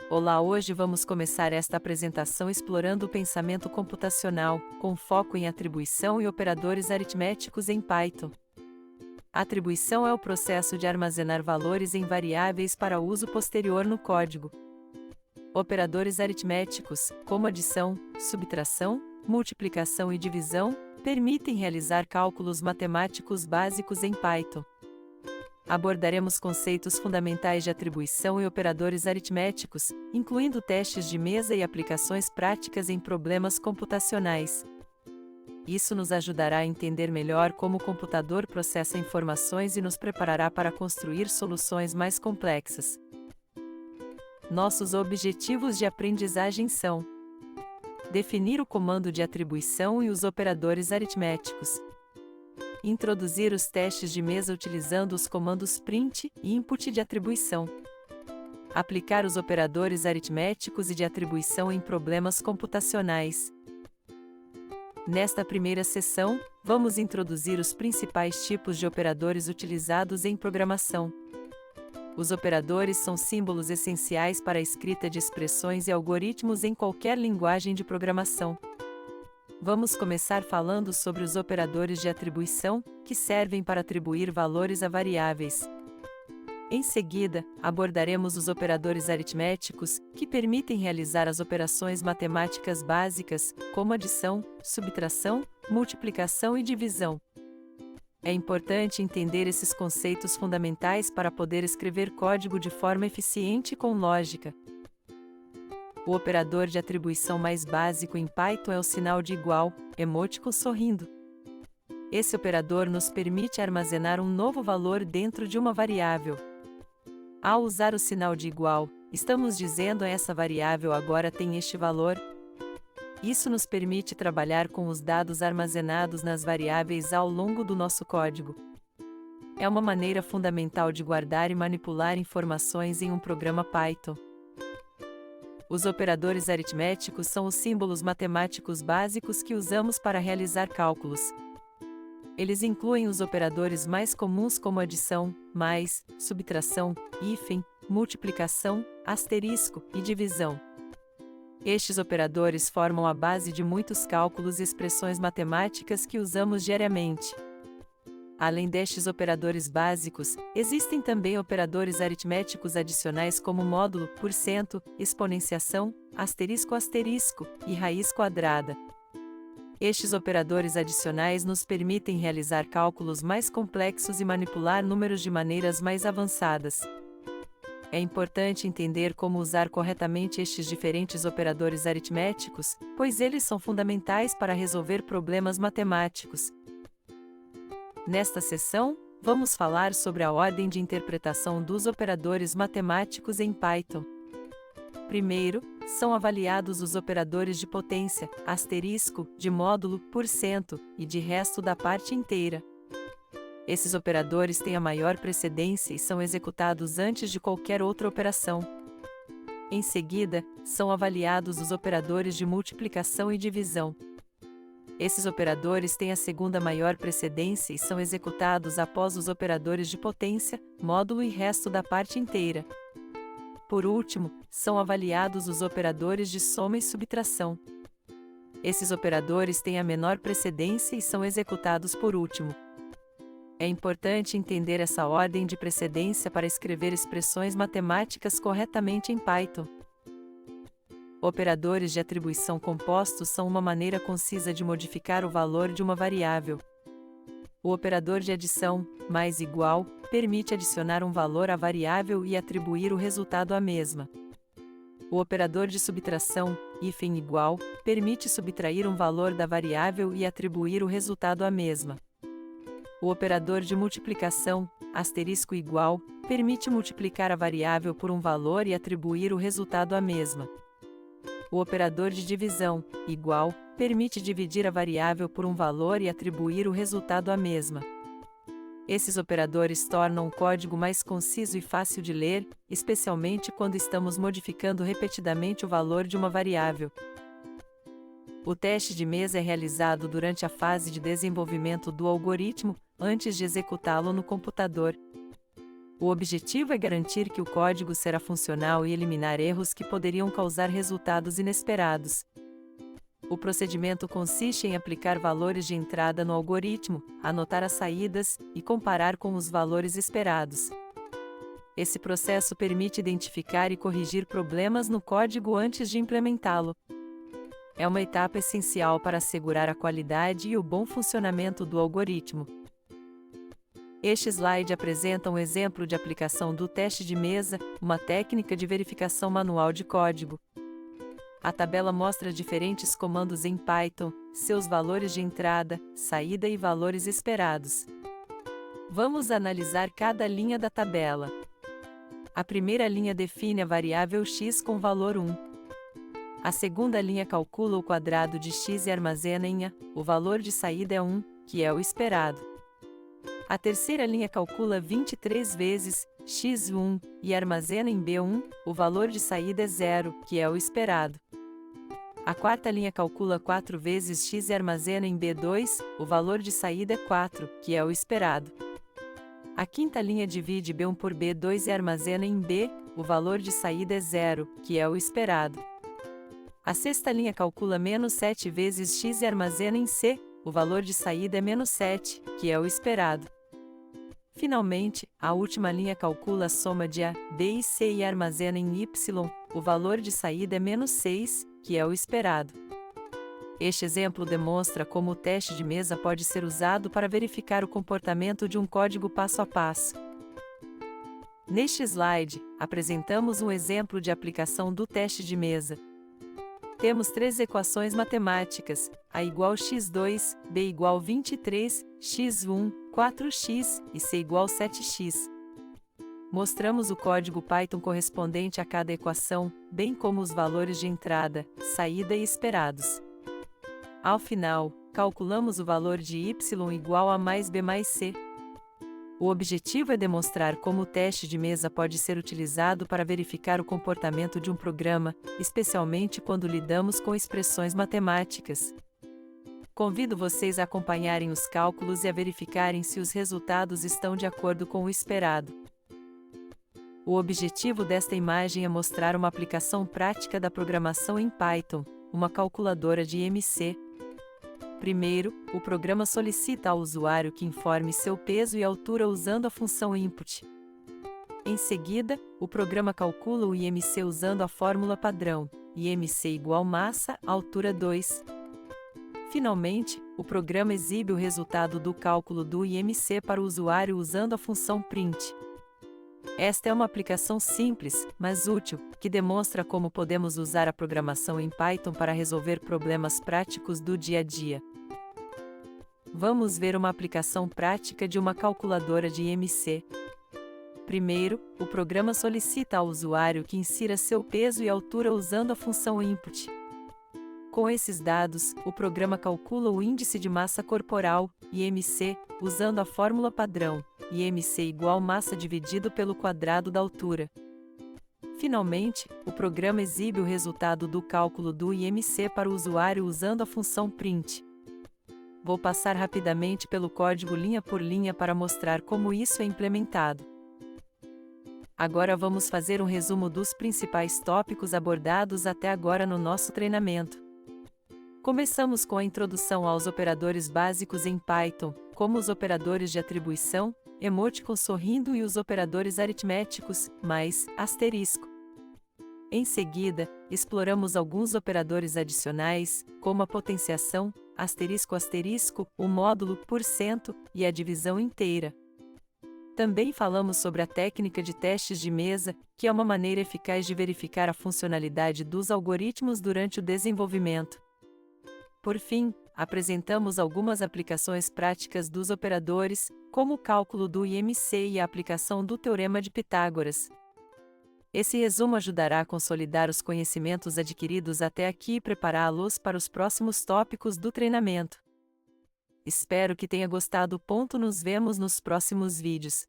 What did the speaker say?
Olá, hoje vamos começar esta apresentação explorando o pensamento computacional, com foco em atribuição e operadores aritméticos em Python. A atribuição é o processo de armazenar valores em variáveis para uso posterior no código. Operadores aritméticos, como adição, subtração, multiplicação e divisão, permitem realizar cálculos matemáticos básicos em Python. Abordaremos conceitos fundamentais de atribuição e operadores aritméticos, incluindo testes de mesa e aplicações práticas em problemas computacionais. Isso nos ajudará a entender melhor como o computador processa informações e nos preparará para construir soluções mais complexas. Nossos objetivos de aprendizagem são: definir o comando de atribuição e os operadores aritméticos. Introduzir os testes de mesa utilizando os comandos print e input de atribuição. Aplicar os operadores aritméticos e de atribuição em problemas computacionais. Nesta primeira sessão, vamos introduzir os principais tipos de operadores utilizados em programação. Os operadores são símbolos essenciais para a escrita de expressões e algoritmos em qualquer linguagem de programação. Vamos começar falando sobre os operadores de atribuição, que servem para atribuir valores a variáveis. Em seguida, abordaremos os operadores aritméticos, que permitem realizar as operações matemáticas básicas, como adição, subtração, multiplicação e divisão. É importante entender esses conceitos fundamentais para poder escrever código de forma eficiente e com lógica. O operador de atribuição mais básico em Python é o sinal de igual, emoticon sorrindo. Esse operador nos permite armazenar um novo valor dentro de uma variável. Ao usar o sinal de igual, estamos dizendo a essa variável agora tem este valor. Isso nos permite trabalhar com os dados armazenados nas variáveis ao longo do nosso código. É uma maneira fundamental de guardar e manipular informações em um programa Python. Os operadores aritméticos são os símbolos matemáticos básicos que usamos para realizar cálculos. Eles incluem os operadores mais comuns como adição, mais, subtração, hífen, multiplicação, asterisco e divisão. Estes operadores formam a base de muitos cálculos e expressões matemáticas que usamos diariamente. Além destes operadores básicos, existem também operadores aritméticos adicionais como módulo, porcento, exponenciação, asterisco asterisco e raiz quadrada. Estes operadores adicionais nos permitem realizar cálculos mais complexos e manipular números de maneiras mais avançadas. É importante entender como usar corretamente estes diferentes operadores aritméticos, pois eles são fundamentais para resolver problemas matemáticos. Nesta sessão, vamos falar sobre a ordem de interpretação dos operadores matemáticos em Python. Primeiro, são avaliados os operadores de potência, asterisco, de módulo, porcento, e de resto da parte inteira. Esses operadores têm a maior precedência e são executados antes de qualquer outra operação. Em seguida, são avaliados os operadores de multiplicação e divisão. Esses operadores têm a segunda maior precedência e são executados após os operadores de potência, módulo e resto da parte inteira. Por último, são avaliados os operadores de soma e subtração. Esses operadores têm a menor precedência e são executados por último. É importante entender essa ordem de precedência para escrever expressões matemáticas corretamente em Python. Operadores de atribuição compostos são uma maneira concisa de modificar o valor de uma variável. O operador de adição, mais igual, permite adicionar um valor à variável e atribuir o resultado à mesma. O operador de subtração, hífen igual, permite subtrair um valor da variável e atribuir o resultado à mesma. O operador de multiplicação, asterisco igual, permite multiplicar a variável por um valor e atribuir o resultado à mesma. O operador de divisão, igual, permite dividir a variável por um valor e atribuir o resultado à mesma. Esses operadores tornam o código mais conciso e fácil de ler, especialmente quando estamos modificando repetidamente o valor de uma variável. O teste de mesa é realizado durante a fase de desenvolvimento do algoritmo, antes de executá-lo no computador. O objetivo é garantir que o código será funcional e eliminar erros que poderiam causar resultados inesperados. O procedimento consiste em aplicar valores de entrada no algoritmo, anotar as saídas e comparar com os valores esperados. Esse processo permite identificar e corrigir problemas no código antes de implementá-lo. É uma etapa essencial para assegurar a qualidade e o bom funcionamento do algoritmo. Este slide apresenta um exemplo de aplicação do teste de mesa, uma técnica de verificação manual de código. A tabela mostra diferentes comandos em Python, seus valores de entrada, saída e valores esperados. Vamos analisar cada linha da tabela. A primeira linha define a variável x com valor 1. A segunda linha calcula o quadrado de x e armazena em A. O valor de saída é 1, que é o esperado. A terceira linha calcula 23 vezes x1 e armazena em B1. O valor de saída é 0, que é o esperado. A quarta linha calcula 4 vezes x e armazena em B2. O valor de saída é 4, que é o esperado. A quinta linha divide B1 por B2 e armazena em B. O valor de saída é 0, que é o esperado. A sexta linha calcula menos 7 vezes x e armazena em C. O valor de saída é menos 7, que é o esperado. Finalmente, a última linha calcula a soma de A, B e C e armazena em Y. O valor de saída é menos 6, que é o esperado. Este exemplo demonstra como o teste de mesa pode ser usado para verificar o comportamento de um código passo a passo. Neste slide, apresentamos um exemplo de aplicação do teste de mesa. Temos três equações matemáticas: A igual x2, B igual 23, x1, 4x e C igual 7x. Mostramos o código Python correspondente a cada equação, bem como os valores de entrada, saída e esperados. Ao final, calculamos o valor de y igual a mais b mais c. O objetivo é demonstrar como o teste de mesa pode ser utilizado para verificar o comportamento de um programa, especialmente quando lidamos com expressões matemáticas. Convido vocês a acompanharem os cálculos e a verificarem se os resultados estão de acordo com o esperado. O objetivo desta imagem é mostrar uma aplicação prática da programação em Python, uma calculadora de IMC. Primeiro, o programa solicita ao usuário que informe seu peso e altura usando a função input. Em seguida, o programa calcula o IMC usando a fórmula padrão, IMC igual massa, altura 2. Finalmente, o programa exibe o resultado do cálculo do IMC para o usuário usando a função print. Esta é uma aplicação simples, mas útil, que demonstra como podemos usar a programação em Python para resolver problemas práticos do dia a dia. Vamos ver uma aplicação prática de uma calculadora de IMC. Primeiro, o programa solicita ao usuário que insira seu peso e altura usando a função input. Com esses dados, o programa calcula o índice de massa corporal, IMC, usando a fórmula padrão, IMC igual massa dividido pelo quadrado da altura. Finalmente, o programa exibe o resultado do cálculo do IMC para o usuário usando a função print. Vou passar rapidamente pelo código linha por linha para mostrar como isso é implementado. Agora vamos fazer um resumo dos principais tópicos abordados até agora no nosso treinamento. Começamos com a introdução aos operadores básicos em Python, como os operadores de atribuição, emoticon sorrindo e os operadores aritméticos, mais, asterisco. Em seguida, exploramos alguns operadores adicionais, como a potenciação, asterisco asterisco, o módulo, porcento, e a divisão inteira. Também falamos sobre a técnica de testes de mesa, que é uma maneira eficaz de verificar a funcionalidade dos algoritmos durante o desenvolvimento. Por fim, apresentamos algumas aplicações práticas dos operadores, como o cálculo do IMC e a aplicação do Teorema de Pitágoras. Esse resumo ajudará a consolidar os conhecimentos adquiridos até aqui e prepará-los para os próximos tópicos do treinamento. Espero que tenha gostado. Nos vemos nos próximos vídeos.